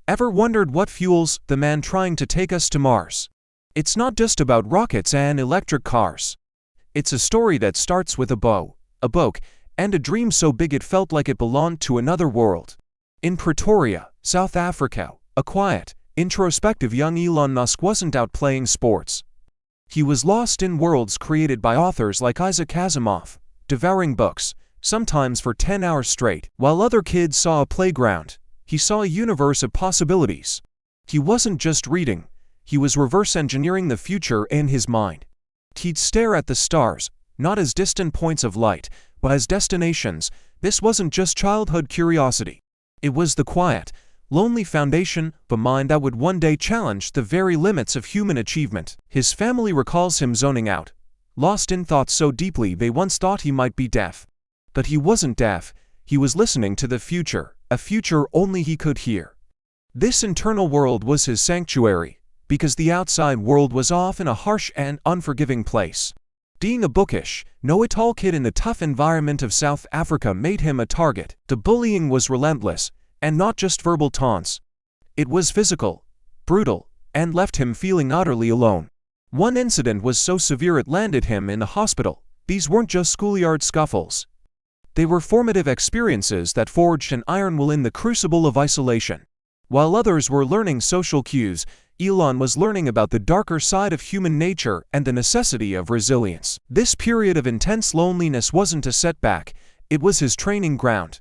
Ever wondered what fuels the man trying to take us to Mars? It's not just about rockets and electric cars. It's a story that starts with a boat, and a dream so big it felt like it belonged to another world. In Pretoria, South Africa, a quiet, introspective young Elon Musk wasn't out playing sports. He was lost in worlds created by authors like Isaac Asimov, devouring books, sometimes for 10 hours straight. While other kids saw a playground, he saw a universe of possibilities. He wasn't just reading, he was reverse engineering the future in his mind. He'd stare at the stars, not as distant points of light, but as destinations. This wasn't just childhood curiosity. It was the quiet, lonely foundation of a mind that would one day challenge the very limits of human achievement. His family recalls him zoning out, lost in thoughts so deeply they once thought he might be deaf. But he wasn't deaf, he was listening to the future, a future only he could hear. This internal world was his sanctuary, because the outside world was often a harsh and unforgiving place. Being a bookish, know-it-all kid in the tough environment of South Africa made him a target. The bullying was relentless, and not just verbal taunts. It was physical, brutal, and left him feeling utterly alone. One incident was so severe it landed him in the hospital. These weren't just schoolyard scuffles. They were formative experiences that forged an iron will in the crucible of isolation. While others were learning social cues, Elon was learning about the darker side of human nature and the necessity of resilience. This period of intense loneliness wasn't a setback, it was his training ground.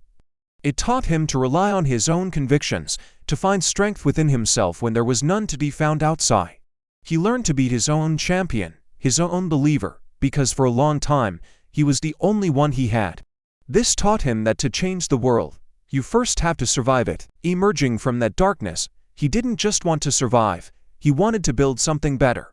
It taught him to rely on his own convictions, to find strength within himself when there was none to be found outside. He learned to be his own champion, his own believer, because for a long time, he was the only one he had. This taught him that to change the world, you first have to survive it. Emerging from that darkness, he didn't just want to survive, he wanted to build something better.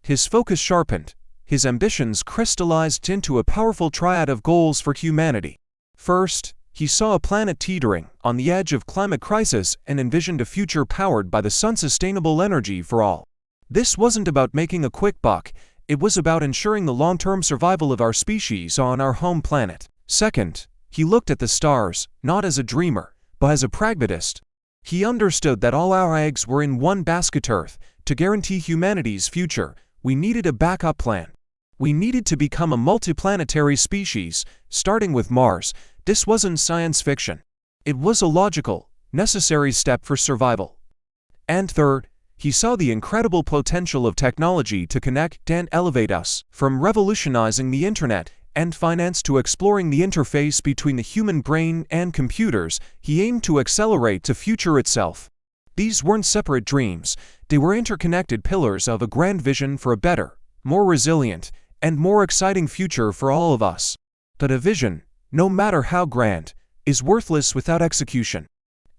His focus sharpened, his ambitions crystallized into a powerful triad of goals for humanity. First, he saw a planet teetering on the edge of climate crisis and envisioned a future powered by the sun's sustainable energy for all. This wasn't about making a quick buck, it was about ensuring the long-term survival of our species on our home planet. Second, he looked at the stars, not as a dreamer, but as a pragmatist. He understood that all our eggs were in one basket. Earth. To guarantee humanity's future, we needed a backup plan. We needed to become a multiplanetary species, starting with Mars. This wasn't science fiction. It was a logical, necessary step for survival. And third, he saw the incredible potential of technology to connect and elevate us. From revolutionizing the internet and finance to exploring the interface between the human brain and computers, he aimed to accelerate the future itself. These weren't separate dreams, they were interconnected pillars of a grand vision for a better, more resilient, and more exciting future for all of us. But a vision, no matter how grand, is worthless without execution.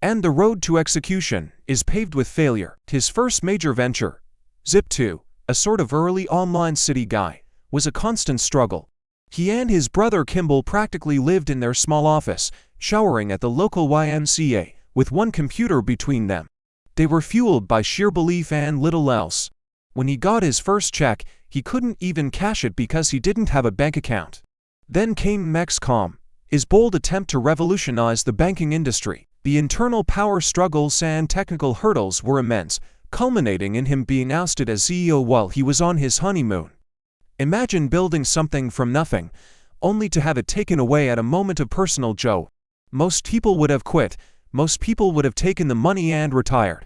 And the road to execution is paved with failure. His first major venture, Zip2, a sort of early online city guy, was a constant struggle. He and his brother Kimball practically lived in their small office, showering at the local YMCA, with one computer between them. They were fueled by sheer belief and little else. When he got his first check, he couldn't even cash it because he didn't have a bank account. Then came Mexcom, his bold attempt to revolutionize the banking industry. The internal power struggles and technical hurdles were immense, culminating in him being ousted as CEO while he was on his honeymoon. Imagine building something from nothing, only to have it taken away at a moment of personal joy. Most people would have quit, most people would have taken the money and retired.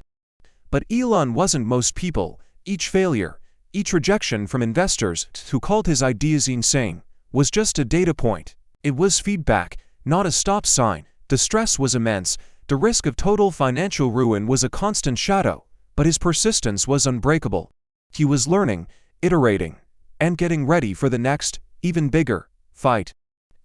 But Elon wasn't most people. Each failure, each rejection from investors who called his ideas insane, was just a data point. It was feedback, not a stop sign. The stress was immense, the risk of total financial ruin was a constant shadow, but his persistence was unbreakable. He was learning, iterating, and getting ready for the next, even bigger, fight.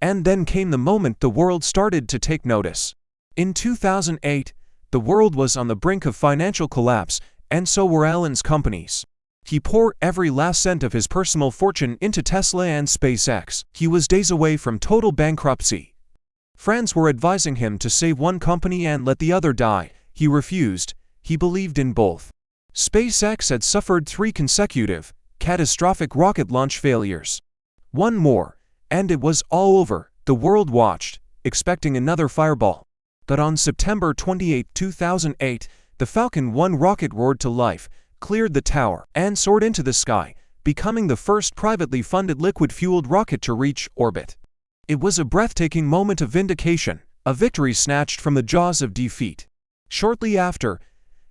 And then came the moment the world started to take notice. In 2008, the world was on the brink of financial collapse, and so were Elon's companies. He poured every last cent of his personal fortune into Tesla and SpaceX. He was days away from total bankruptcy. Friends were advising him to save one company and let the other die. He refused. He believed in both. SpaceX had suffered 3 consecutive, catastrophic rocket launch failures. One more, and it was all over. The world watched, expecting another fireball. But on September 28, 2008, The Falcon 1 rocket roared to life, cleared the tower, and soared into the sky, becoming the first privately funded liquid-fueled rocket to reach orbit. It was a breathtaking moment of vindication, a victory snatched from the jaws of defeat. Shortly after,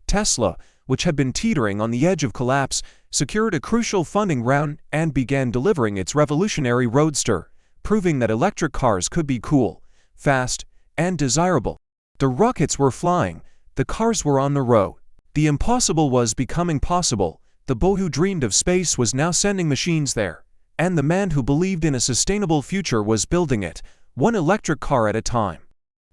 Tesla, which had been teetering on the edge of collapse, secured a crucial funding round and began delivering its revolutionary Roadster, proving that electric cars could be cool, fast, and desirable. The rockets were flying, the cars were on the road. The impossible was becoming possible. The boy who dreamed of space was now sending machines there, and the man who believed in a sustainable future was building it, one electric car at a time.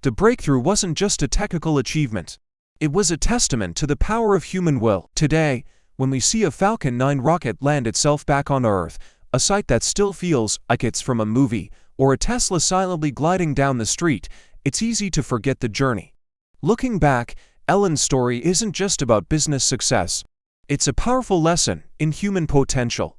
The breakthrough wasn't just a technical achievement. It was a testament to the power of human will. Today, when we see a Falcon 9 rocket land itself back on Earth, a sight that still feels like it's from a movie, or a Tesla silently gliding down the street, it's easy to forget the journey. Looking back, Elon's story isn't just about business success. It's a powerful lesson in human potential.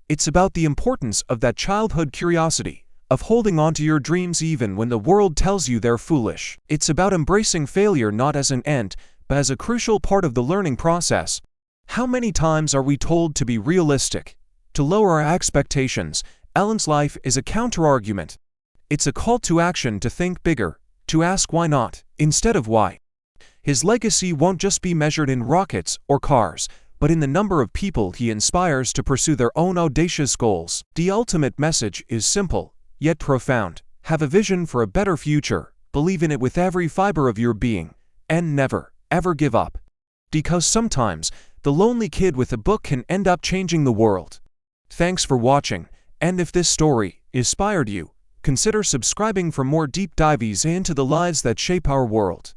It's about the importance of that childhood curiosity, of holding on to your dreams even when the world tells you they're foolish. It's about embracing failure not as an end, but as a crucial part of the learning process. How many times are we told to be realistic, to lower our expectations? Elon's life is a counterargument. It's a call to action, to think bigger, to ask why not, instead of why. His legacy won't just be measured in rockets or cars, but in the number of people he inspires to pursue their own audacious goals. The ultimate message is simple, yet profound. Have a vision for a better future, believe in it with every fiber of your being, and never, ever give up. Because sometimes, the lonely kid with a book can end up changing the world. Thanks for watching, and if this story inspired you, consider subscribing for more deep dives into the lives that shape our world.